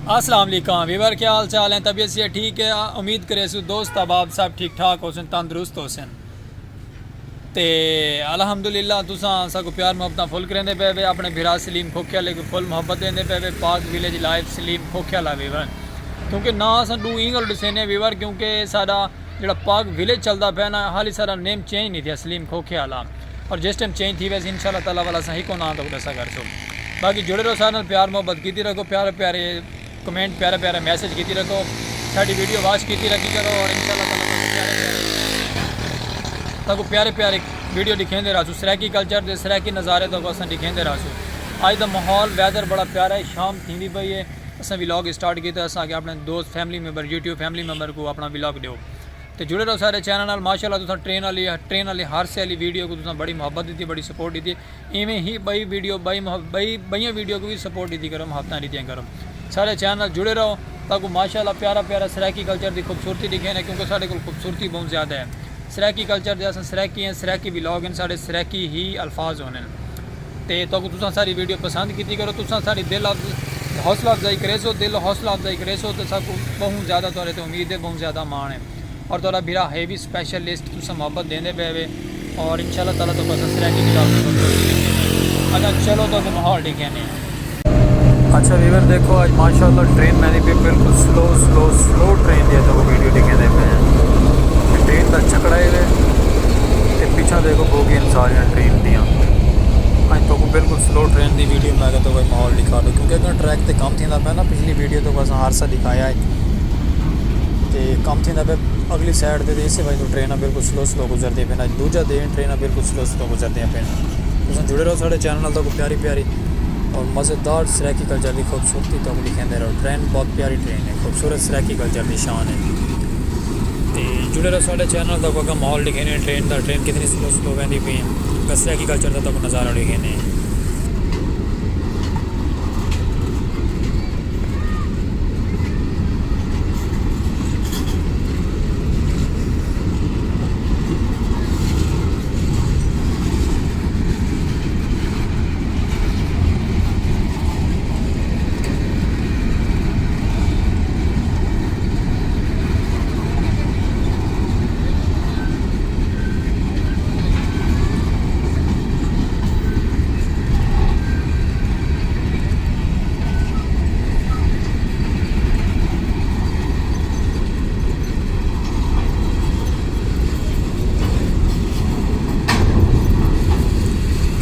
अस्सलाम वालेकुम वीवर, क्या हाल चाल है? तबीयत से ठीक है? उम्मीद करे सो दोस्त अहबाब सब ठीक ठाक हो सन, तंदुरुस्त हो सन। तो अल्हम्दुलिल्लाह तुसां साको प्यार मुहब्बत फुल करेंदे पे वे अपने भिरा सलीम खोखे वाले को फुल मुहब्बत देंदे पे वे पाक विलेज लाइफ सलीम खोखे वाला वीवर, क्योंकि ना अस डू इंगल डिसेने वीवर, क्योंकि सारा जो पाक विलेज चलता पे ना हाली सारा नेम चेंज नहीं था सलीम खोखे वाला, और जिस टाइम चेंज थी वैसे इंशाल्लाह ताला वाला सही को ना तो दसा कर सो। बाकी जुड़े रहो सारे प्यार मुहब्बत की रखो, प्यारे प्यारे कमेंट प्यारे प्यारे मैसेज की रखो, साड़ी वीडियो वॉच की रखी करो, और इंशाल्लाह ताला प्यारे प्यारे वीडियो दिखेंदे रहसू। सराकी कल्चर के सराकी नज़ारे तो अस दिखेंदे रहसू। अज का माहौल वैदर बड़ा प्यारा है, शाम थी पई है, असें व्लॉग स्टार्ट किया, अस अपने दोस्त family member YouTube family member को अपना व्लॉग दो। तो जुड़े रहो सारे चैनल नाल। माशाल्लाह तुसां ट्रेन वाली हादसे वाली वीडियो को तुसां बड़ी मुहब्बत दी, बड़ी सपोर्ट दी। इवें ही बई वीडियो बई वीडियो को भी सपोर्ट दी करो, मुहब्बत दी करो। सारे चैनल जुड़े रहो ताकि माशाल्लाह प्यारा प्यारा सराकी कल्चर की खूबसूरती दिखे ना, क्योंकि साढ़े को खूबसूरती बहुत ज़्यादा है। सराकी कल्चर के अस सराकी हैं, सराकी व्लॉग हैं, साढ़े सराकी ही अल्फाज होने। तो तुसां सारी वीडियो पसंद की करो, तुसां सारी दिल हौसला अफजाई करे सो, दिल हौसला अफजाई करे सो, तो सब बहुत ज़्यादा तुहाडे तो उम्मीद है, बहुत ज़्यादा मान है। और तुहाडा भिरा है भी स्पैशलिस्ट, तुसां मोहब्बत देंदे पे वे, और इंशाल्लाह ताला तो बस सराकी व्लॉग। अच्छा चलो तो माहौल दिखे नहीं। अच्छा वीवर देखो आज माशाल्लाह ट्रेन मैंने भी बिल्कुल स्लो ट्रेन दिया, तो वीडियो दिखे दे पे ट्रेन का छकड़ा है तो पीछा देखो बोगी सारिया ट्रेन दियाँ। अज तो बिल्कुल स्लो ट्रेन की वीडियो मैं तो कोई माहौल दिखा दो, क्योंकि अगर ट्रैक तो कम थी पे ना, पिछली वीडियो तो बस हादसा दिखाया है तो कम थी पे अगली साइड से इस वजह तो ट्रेन बिल्कुल स्लो गुजरती पे ना, दूजा दिन ट्रेन बिल्कुल स्लो गुजरती पे। तुम जुड़े रहो साढ़े चैनल तो प्यारी प्यारी और मज़ेदार सराकी कल्चर की खूबसूरती तो दिखाते रहो। ट्रेन बहुत प्यारी ट्रेन है, खूबसूरत सराकी कल्चर की शान है। तो जुड़े रहो साढ़े चैनल तक अगर माहौल दिखेने ट्रेन का, ट्रेन कितनी स्लो वहदी पी है, सराकी कल्चर का तक नज़ारा दिखेने।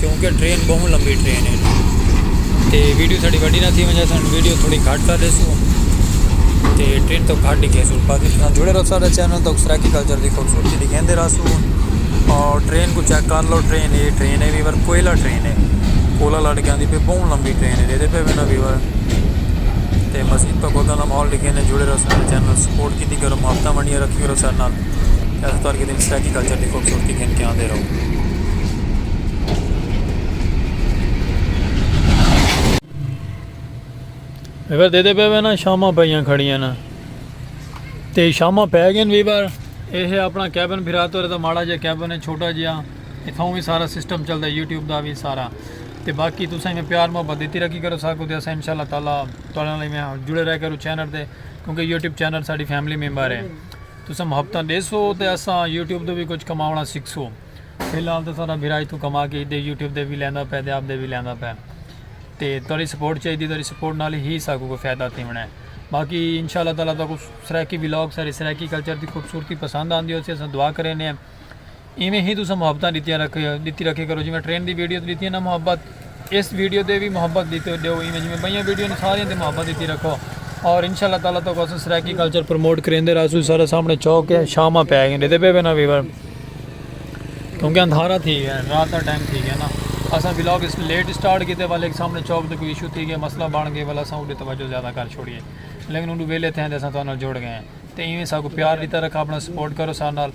क्योंकि ट्रेन बहुत लंबी ट्रेन है, तो वीडियो साड़ी वड्डी ना थी वजह से वीडियो थोड़ी घट कर देसूँ, तो ट्रेन तो घट दिखे सू। बाकी जुड़े रहो सारे चैनल तो सराकी कल्चर की खूबसूरती दिखेंदे रहसू। और ट्रेन को चेक कर लो, ट्रेन है वीवर, कोयला ट्रेन है, कोला लड़ के आती पे बहुत लंबी ट्रेन है, दे पे ना वीवर। तो बस इन तक का माहौल दिखेने। जुड़े रहो सारे चैनल, सपोर्ट की करो, मुहब्बत मंडियाँ रखी करो सर नाल, ऐसे तौर के दिन सराकी कल्चर की खूबसूरती खेल के आते रहो। वीवर दे पे वे ना शामा पाइया खड़िया ना, तो शामा पै गए वीवर। यह अपना कैबन फिरा तो माड़ा जहा कैबन है, छोटा जहा, इतों भी सारा सिस्टम चलता यूट्यूब का भी सारा। तो बाकी तुसें में प्यार मुहब्बत दी रखी करो साकू, तो अस इंशाल्लाह ताला तुहाडे मैं जुड़े रह करो चैनल पर, क्योंकि YouTube channel sari family member है। तुसें मुहब्बत देसो तो अस यूट्यूब तो भी कुछ कमाना सीखसो। फिलहाल तो सारा भिरा इतों कमा के इधर यूट्यूब पर भी लैंदा पै, आप भी लैंदा पै, तो तुहाडी सपोर्ट चाहिए, तुहाडी सपोर्ट नाल ही साकू को फायदा थीवना है। बाकी इंशाल्लाह ताला तो सराकी व्लॉग सारी सराकी कल्चर की खूबसूरती पसंद आती हो, अस दुआ करें इवें ही तुम मुहब्बत दी रखे करो। जिवें ट्रेन की वीडियो दी ना मुहब्बत, इस वीडियो से भी मुहब्बत दी दो, इवें जिवें बई वीडियो ने सारियां ते मुहब्बत दी रखो। और इंशाल्लाह ताला तो अस सराकी कल्चर प्रमोट करेंदे रहसू। सारे सामने चौक है, शामा पै गए दे पे ना वीवर, क्योंकि अंधारा थी है, रात का टाइम थी है ना। असा व्लॉग इस लेट स्टार्ट किए वाले सामने चौक तो कोई इशू थी गया, मसला बन गया वाला, असा उन्हें तवज्जो ज़्यादा कर छोड़िए, लेकिन उन्होंने वेले थे अस तुहाडे जुड़ गए हैं। तो इवें साकू प्यार दी तरह अपना सपोर्ट करो सारे नाल,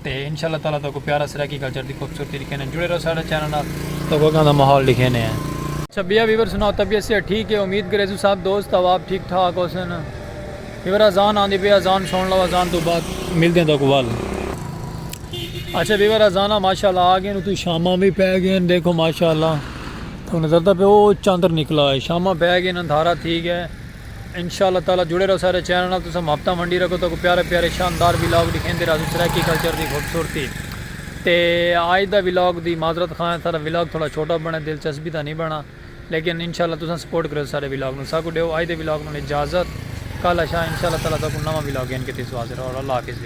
तो इंशाल्लाह ताला तो प्यारा सराकी कल्चर की खूबसूरती दिखे। जुड़े रहो सारे चैनल नाल तो वगह का माहौल दिखे ने। अच्छा भैया वीवर सुनाओ, तबीयत से ठीक है? उम्मीद करे सब दोस्त अब आप ठीक ठाक हो सन। वीवर अजान आती पे, अजान सुन लो, अजान तो बाद मिलते हैं तो वाल। अच्छा वीवर अजाना माशाल्लाह आ गए, तू शामा भी पै गए, देखो माशाल्लाह तो नज़र तो पे वो चंद्र निकला है, शामा पै गए, अंधारा ठीक है। इंशाअल्लाह ताला जुड़े रहो सारे चैनल नाल। तुम हफ्ता मंडी रखो तो प्यारे प्यारे शानदार विलॉग दिखाते रहो सराकी कल्चर की खूबसूरती। तो अज का विलॉग की माजरत खां सारा विलॉग थोड़ा छोटा बना, दिलचस्पी तो नहीं बना, लेकिन इंशाअल्लाह तुम सपोर्ट करो सारे विलॉग में। साकू दो अज के विलॉग में इजाज़त, कल अच्छा इंशाअल्लाह ताला तक नवा विलॉग इन के हाजिर और अल्लाह हाफिज़।